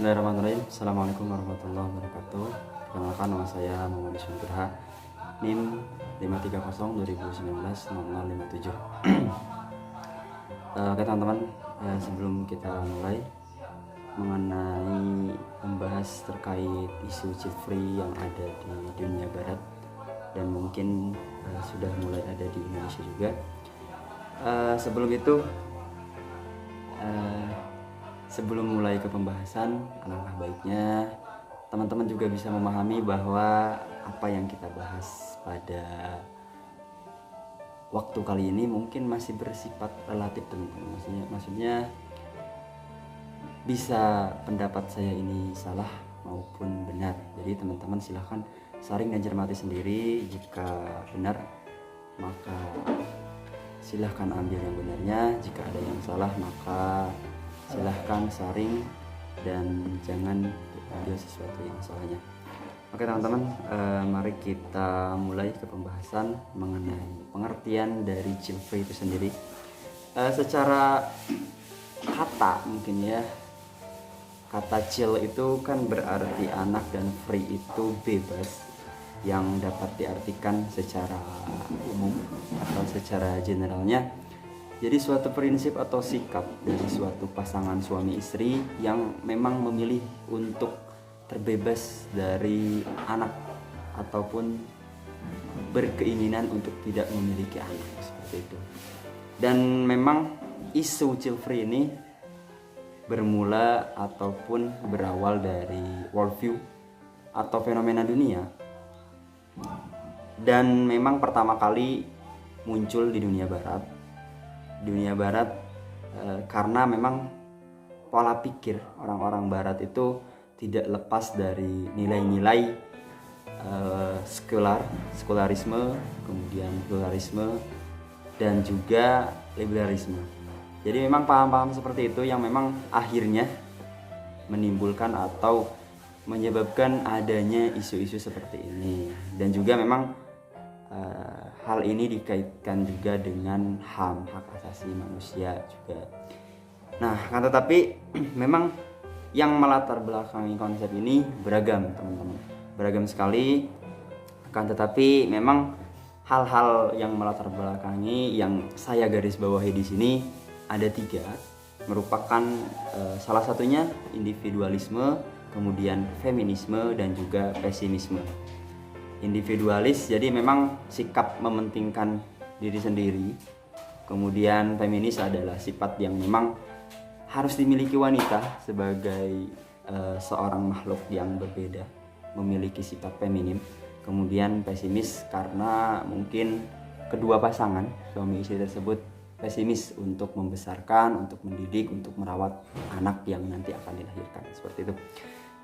Bismillahirrahmanirrahim. Assalamualaikum warahmatullahi wabarakatuh. Perkenalkan, nama saya Muhammad Ismail, NIM 530 2019 0057. Oke teman-teman, sebelum kita mulai mengenai membahas terkait isu child free yang ada di dunia barat dan mungkin sudah mulai ada di Indonesia juga. Sebelum itu, sebelum mulai ke pembahasan, alangkah baiknya teman-teman juga bisa memahami bahwa apa yang kita bahas pada waktu kali ini mungkin masih bersifat relatif, teman-teman. Maksudnya bisa pendapat saya ini salah maupun benar. Jadi teman-teman silahkan saring dan cermati sendiri. Jika benar, maka silahkan ambil yang benarnya. Jika ada yang salah, maka silahkan saring dan jangan ambil sesuatu yang salahnya. Oke teman-teman, mari kita mulai ke pembahasan mengenai pengertian dari child free itu sendiri. Secara kata mungkin ya, kata child itu kan berarti anak dan free itu bebas, yang dapat diartikan secara umum atau secara generalnya. Jadi suatu prinsip atau sikap dari suatu pasangan suami istri yang memang memilih untuk terbebas dari anak ataupun berkeinginan untuk tidak memiliki anak, seperti itu. Dan memang isu child free ini bermula ataupun berawal dari worldview atau fenomena dunia, dan memang pertama kali muncul di dunia barat karena memang pola pikir orang-orang barat itu tidak lepas dari nilai-nilai sekularisme, kemudian pluralisme, dan juga liberalisme. Jadi memang paham-paham seperti itu yang memang akhirnya menimbulkan atau menyebabkan adanya isu-isu seperti ini. Dan juga memang hal ini dikaitkan juga dengan HAM, hak asasi manusia juga. Nah, kan tetapi memang yang melatar belakangi konsep ini beragam, teman-teman. Beragam sekali. Kan tetapi memang hal-hal yang melatar belakangi yang saya garis bawahi di sini ada 3, merupakan salah satunya individualisme, kemudian feminisme, dan juga pesimisme. Individualis, jadi memang sikap mementingkan diri sendiri. Kemudian feminis adalah sifat yang memang harus dimiliki wanita sebagai seorang makhluk yang berbeda, memiliki sifat feminim. Kemudian pesimis karena mungkin kedua pasangan suami istri tersebut pesimis untuk membesarkan, untuk mendidik, untuk merawat anak yang nanti akan dilahirkan, seperti itu.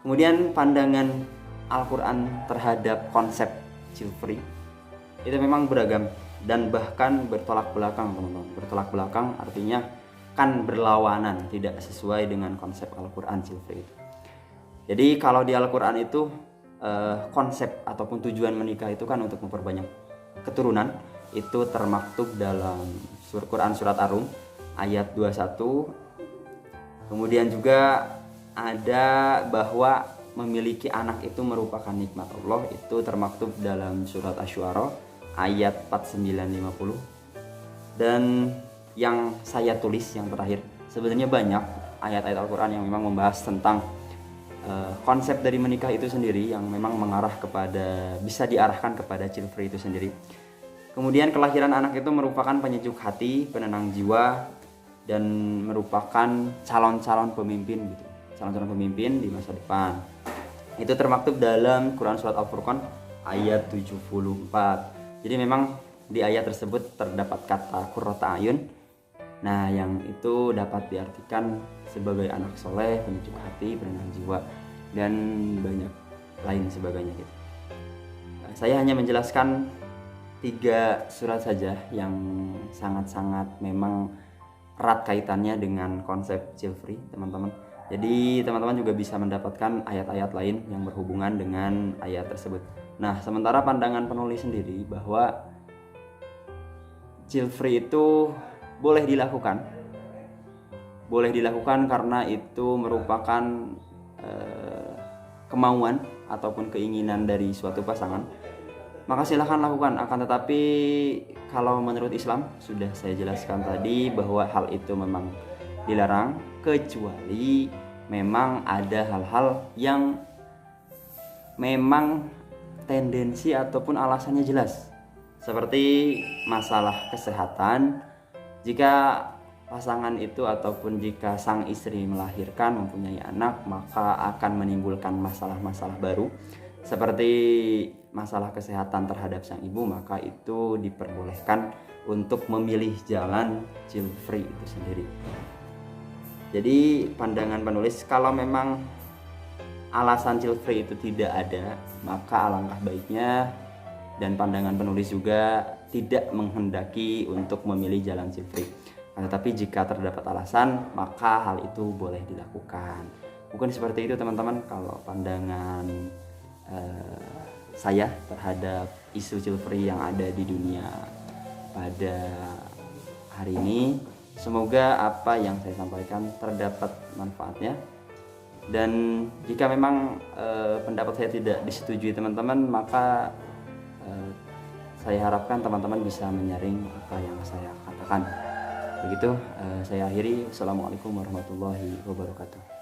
Kemudian pandangan Al-Quran terhadap konsep child free itu memang beragam dan bahkan bertolak belakang, teman-teman. Bertolak belakang artinya kan berlawanan, tidak sesuai dengan konsep Al-Quran child free itu. Jadi kalau di Al-Quran itu konsep ataupun tujuan menikah itu kan untuk memperbanyak keturunan. Itu termaktub dalam Quran surat Ar-Rum ayat 21. Kemudian juga ada bahwa memiliki anak itu merupakan nikmat Allah, itu termaktub dalam surat Asy-Syu'ara ayat 49-50. Dan yang saya tulis yang terakhir, sebenarnya banyak ayat-ayat Al-Quran yang memang membahas tentang konsep dari menikah itu sendiri, yang memang mengarah kepada, bisa diarahkan kepada child free itu sendiri. Kemudian kelahiran anak itu merupakan penyejuk hati, penenang jiwa, dan merupakan calon-calon pemimpin gitu. Calon-calon pemimpin di masa depan. Itu termaktub dalam Quran surat Al-Furqan ayat 74. Jadi memang di ayat tersebut terdapat kata qurrata ayun. Nah, yang itu dapat diartikan sebagai anak soleh, penyejuk hati, penenang jiwa, dan banyak lain sebagainya gitu. Saya hanya menjelaskan 3 surat saja yang sangat-sangat memang erat kaitannya dengan konsep child free, teman-teman. Jadi teman-teman juga bisa mendapatkan ayat-ayat lain yang berhubungan dengan ayat tersebut. Nah, sementara pandangan penulis sendiri bahwa child free itu boleh dilakukan karena itu merupakan kemauan ataupun keinginan dari suatu pasangan, maka silahkan lakukan. Akan tetapi kalau menurut Islam sudah saya jelaskan tadi bahwa hal itu memang dilarang, kecuali memang ada hal-hal yang memang tendensi ataupun alasannya jelas, seperti masalah kesehatan. Jika pasangan itu ataupun jika sang istri melahirkan, mempunyai anak, maka akan menimbulkan masalah-masalah baru seperti masalah kesehatan terhadap sang ibu, maka itu diperbolehkan untuk memilih jalan child free itu sendiri. Jadi pandangan penulis, kalau memang alasan child free itu tidak ada, maka alangkah baiknya, dan pandangan penulis juga tidak menghendaki untuk memilih jalan child free. Tetapi jika terdapat alasan, maka hal itu boleh dilakukan. Mungkin seperti itu teman-teman kalau pandangan saya terhadap isu child free yang ada di dunia pada hari ini. Semoga apa yang saya sampaikan terdapat manfaatnya. Dan jika memang pendapat saya tidak disetujui teman-teman, maka saya harapkan teman-teman bisa menyaring apa yang saya katakan. Begitu saya akhiri. Assalamualaikum warahmatullahi wabarakatuh.